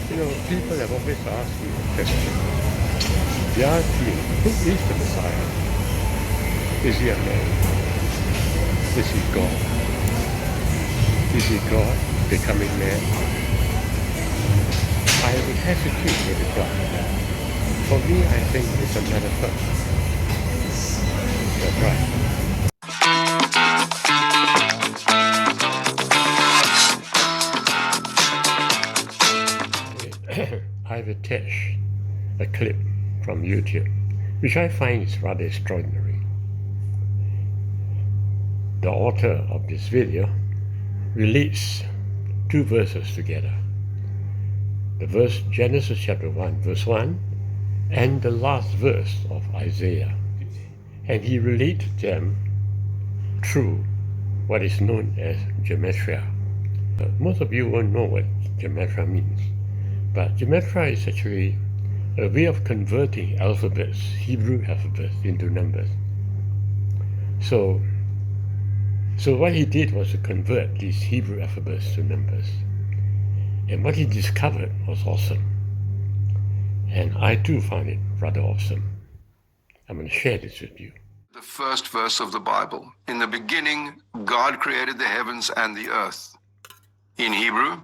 People have always asked me the question, they ask me, who is the Messiah? Is he a man? Is he God? Is he God becoming man? I would hesitate to reply to that. For me, I think it's a metaphor. That's right. I've attached a clip from YouTube, which I find is rather extraordinary. The author of this video relates two verses together. The verse Genesis chapter 1 verse 1 and the last verse of Isaiah. And he related them through what is known as gematria. Most of you won't know what gematria means, but gematria is actually a way of converting alphabets, Hebrew alphabets, into numbers. So what he did was to convert these Hebrew alphabets to numbers. And what he discovered was awesome. And I too found it rather awesome. I'm going to share this with you. The first verse of the Bible. In the beginning, God created the heavens and the earth. In Hebrew,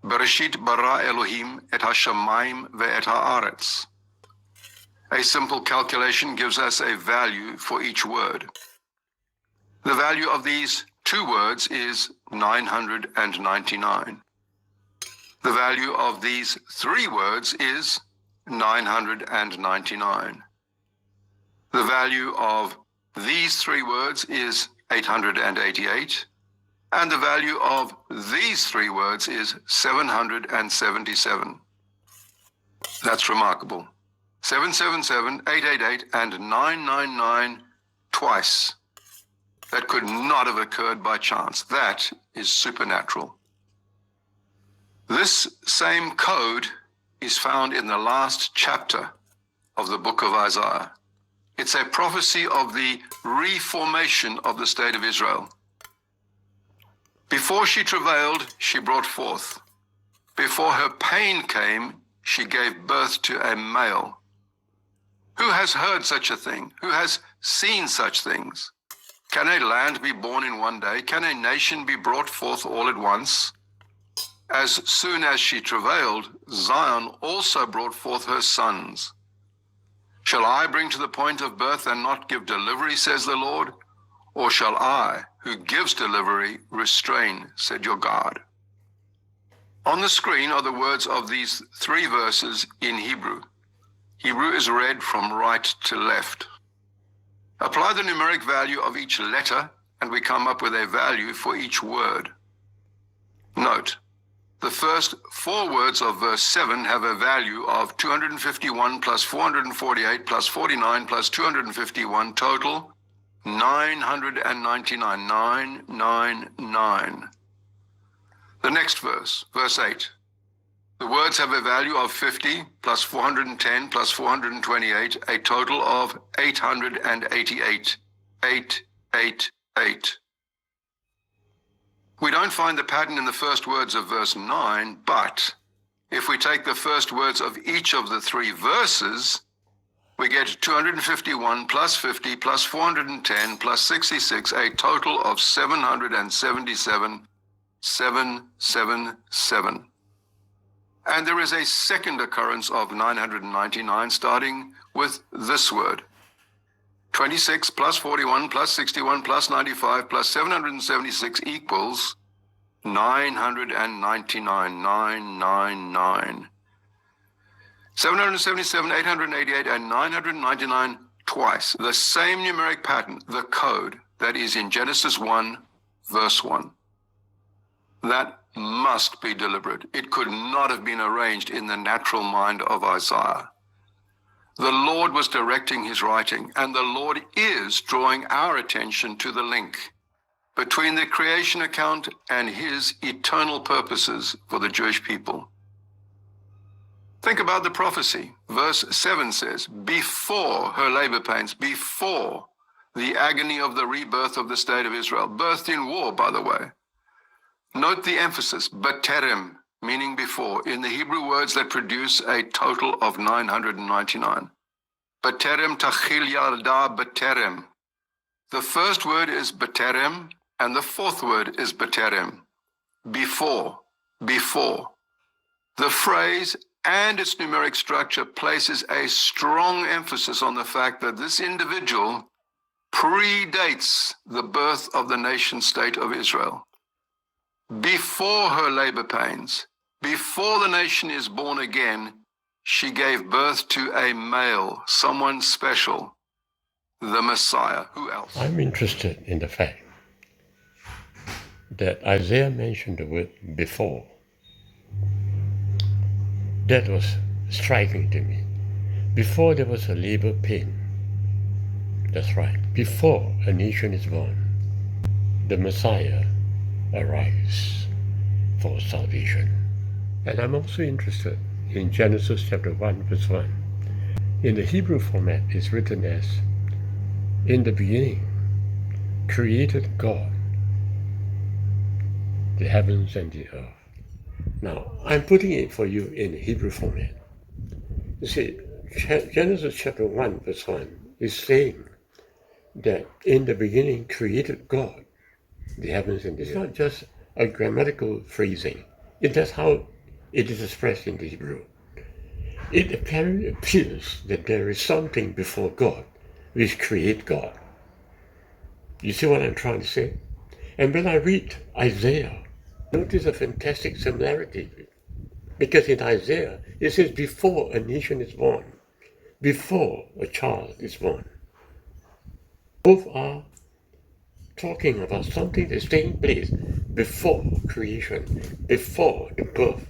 Bereshit bara Elohim et hashamayim ve'et haaretz. A simple calculation gives us a value for each word. The value of these two words is 999. The value of these three words is 999. The value of these three words is 888. And the value of these three words is 777. That's remarkable. 777, 888, and 999 twice. That could not have occurred by chance. That is supernatural. This same code is found in the last chapter of the book of Isaiah. It's a prophecy of the reformation of the state of Israel. Before she travailed, she brought forth. Before her pain came, she gave birth to a male. Who has heard such a thing? Who has seen such things? Can a land be born in one day? Can a nation be brought forth all at once? As soon as she travailed, Zion also brought forth her sons. Shall I bring to the point of birth and not give delivery, says the Lord? Or shall I, who gives delivery, restrain, said your God? On the screen are the words of these three verses in Hebrew. Hebrew is read from right to left. Apply the numeric value of each letter, and we come up with a value for each word. Note, the first four words of verse 7 have a value of 251 plus 448 plus 49 plus 251, total 999, 999. The next verse, verse 8. The words have a value of 50 plus 410 plus 428, a total of 888, 888. We don't find the pattern in the first words of verse 9, but if we take the first words of each of the three verses, we get 251 plus 50 plus 410 plus 66, a total of 777, 777. And there is a second occurrence of 999 starting with this word. 26 plus 41 plus 61 plus 95 plus 776 equals 999, 999. 777, 888, and 999 twice. The same numeric pattern, the code that is in Genesis 1, verse 1. That must be deliberate. It could not have been arranged in the natural mind of Isaiah. The Lord was directing his writing, and the Lord is drawing our attention to the link between the creation account and his eternal purposes for the Jewish people. Think about the prophecy. Verse 7 says, before her labor pains, before the agony of the rebirth of the state of Israel, birthed in war, by the way. Note the emphasis, B'terem meaning before, in the Hebrew words that produce a total of 999. B'terem tachil yalda b'terem. The first word is b'terem, and the fourth word is b'terem. Before, before. The phrase and its numeric structure places a strong emphasis on the fact that this individual predates the birth of the nation-state of Israel. Before her labor pains, before the nation is born again, she gave birth to a male, someone special, the Messiah. Who else? I'm interested in the fact that Isaiah mentioned the word before. That was striking to me. Before there was a labor pain. That's right. Before a nation is born, the Messiah arrives for salvation. And I'm also interested in Genesis chapter 1, verse 1. In the Hebrew format, it's written as, in the beginning, created God the heavens and the earth. Now, I'm putting it for you in the Hebrew format. You see, Genesis chapter 1, verse 1 is saying that in the beginning created God the heavens and the earth. It's not just a grammatical phrasing. That's how it is expressed in the Hebrew. It apparently appears that there is something before God which creates God. You see what I'm trying to say? And when I read Isaiah, notice a fantastic similarity. Because in Isaiah, it says before a nation is born, before a child is born. Both are talking about something that's taking place before creation, before the birth.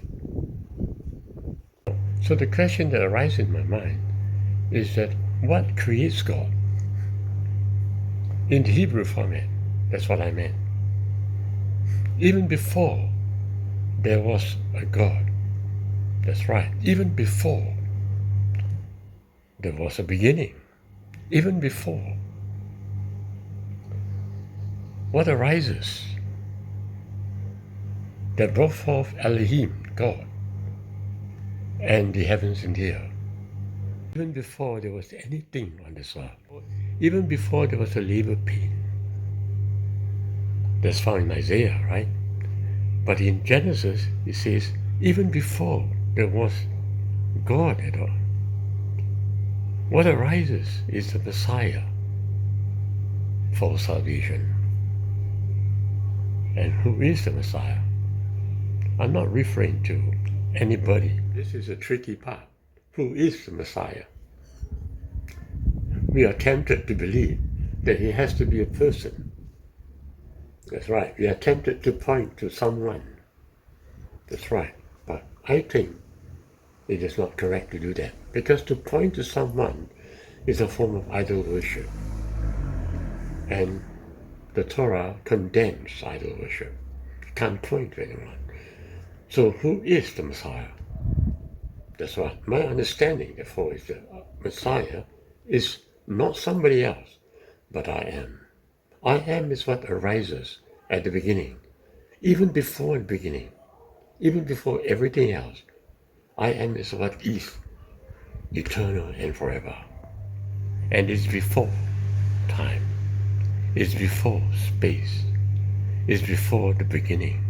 So the question that arises in my mind is that what creates God? In the Hebrew format, that's what I meant. Even before there was a God, that's right, even before there was a beginning, even before, what arises that brought forth Elohim, God, and the heavens and the earth. Even before there was anything on this earth, even before there was a labor pain. That's found in Isaiah, right? But in Genesis, it says, even before there was God at all, what arises is the Messiah for salvation. And who is the Messiah? I'm not referring to anybody. This is a tricky part. Who is the Messiah? We are tempted to believe that he has to be a person. That's right. We are tempted to point to someone. That's right. But I think it is not correct to do that. Because to point to someone is a form of idol worship. And the Torah condemns idol worship. You can't point to anyone. So who is the Messiah? That's right. My understanding, therefore, is that Messiah is not somebody else, but I am. I am is what arises at the beginning. Even before the beginning, even before everything else, I am is what is eternal and forever. And it's before time. It's before space. It's before the beginning.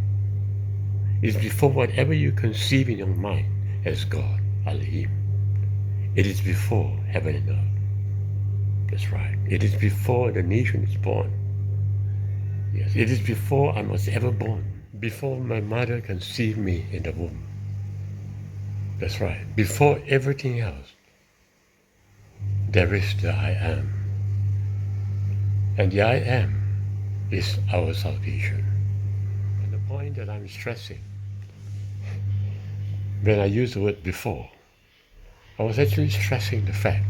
It's before whatever you conceive in your mind as God, Elohim. It is before heaven and earth. That's right. It is before the nation is born. Yes, it is before I was ever born. Before my mother conceived me in the womb. That's right. Before everything else, there is the I am. And the I am is our salvation. And the point that I'm stressing, when I use the word before, I was actually stressing the fact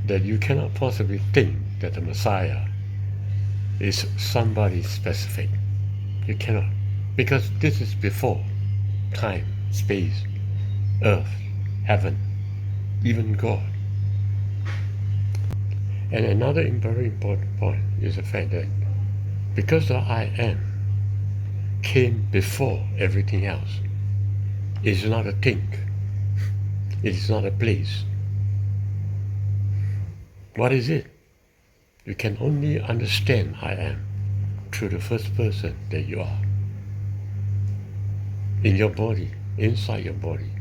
that you cannot possibly think that the Messiah is somebody specific. You cannot. Because this is before time, space, earth, heaven, even God. And another very important point is the fact that because the I am came before everything else. It is not a thing. It is not a place. What is it? You can only understand I am through the first person that you are. In your body, inside your body.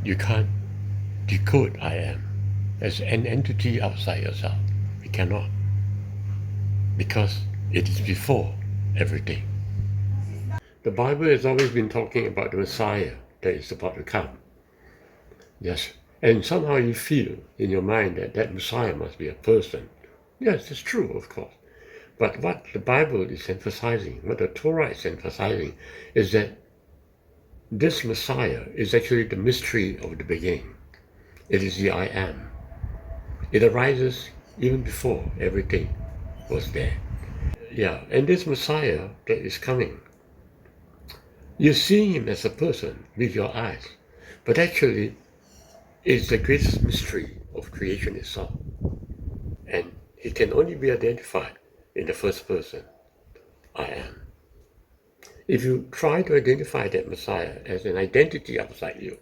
You can't decode I am as an entity outside yourself. You cannot. Because it is before everything. The Bible has always been talking about the Messiah that is about to come. Yes. And somehow you feel in your mind that that Messiah must be a person. Yes, it's true, of course. But what the Bible is emphasizing, what the Torah is emphasizing, is that this Messiah is actually the mystery of the beginning. It is the I am. It arises even before everything was there. Yeah, and this Messiah that is coming, you're seeing him as a person with your eyes, but actually it's the greatest mystery of creation itself. And he can only be identified in the first person, I am. If you try to identify that Messiah as an identity outside you,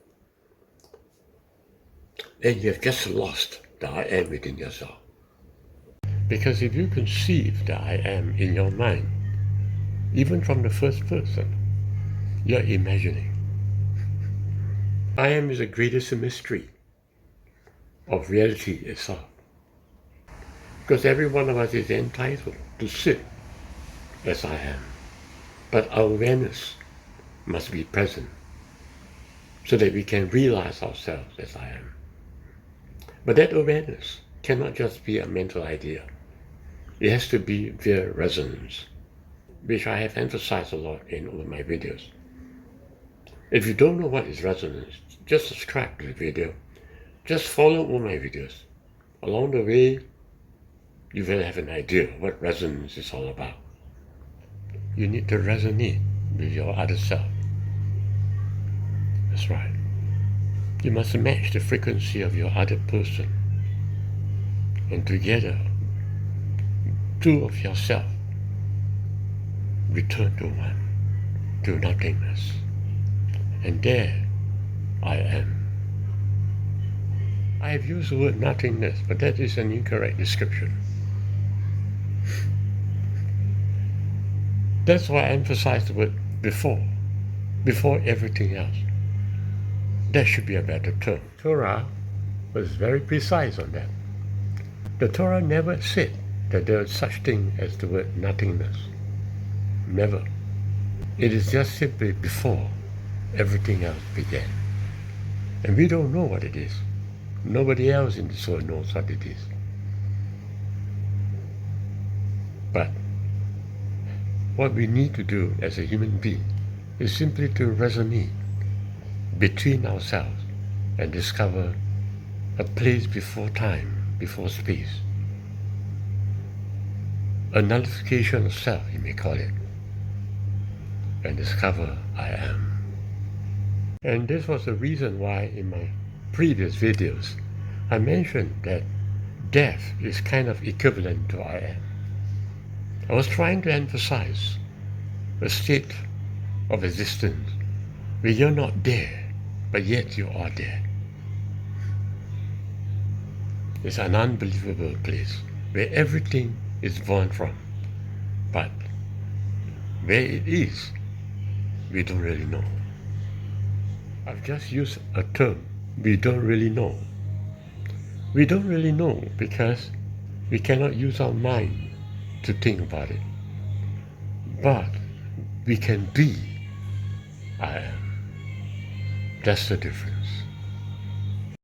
then you have just lost the I am within yourself. Because if you conceive the I am in your mind, even from the first person, you're imagining. I am is the greatest mystery of reality itself. Because every one of us is entitled to sit as I am. But our awareness must be present so that we can realize ourselves as I am. But that awareness cannot just be a mental idea. It has to be via resonance, which I have emphasized a lot in all of my videos. If you don't know what is resonance, just subscribe to the video. Just follow all my videos. Along the way, you will have an idea what resonance is all about. You need to resonate with your other self. That's right. You must match the frequency of your other person. And together, two of yourself return to one, to nothingness. And there I am. I have used the word nothingness, but that is an incorrect description. That's why I emphasize the word before everything else. That should be a better term. Torah was very precise on that. The Torah never said that there is such thing as the word nothingness. Never. It is just simply before everything else began. And we don't know what it is. Nobody else in this world knows what it is. But what we need to do as a human being is simply to resonate between ourselves and discover a place before time, before space. A nullification of self, you may call it, and discover I am. And this was the reason why in my previous videos I mentioned that death is kind of equivalent to I am. I was trying to emphasize a state of existence where you're not there, but yet you are there. It's an unbelievable place where everything is born from, but where it is, we don't really know. I've just used a term, we don't really know. We don't really know because we cannot use our mind to think about it. But we can be I am. That's the difference.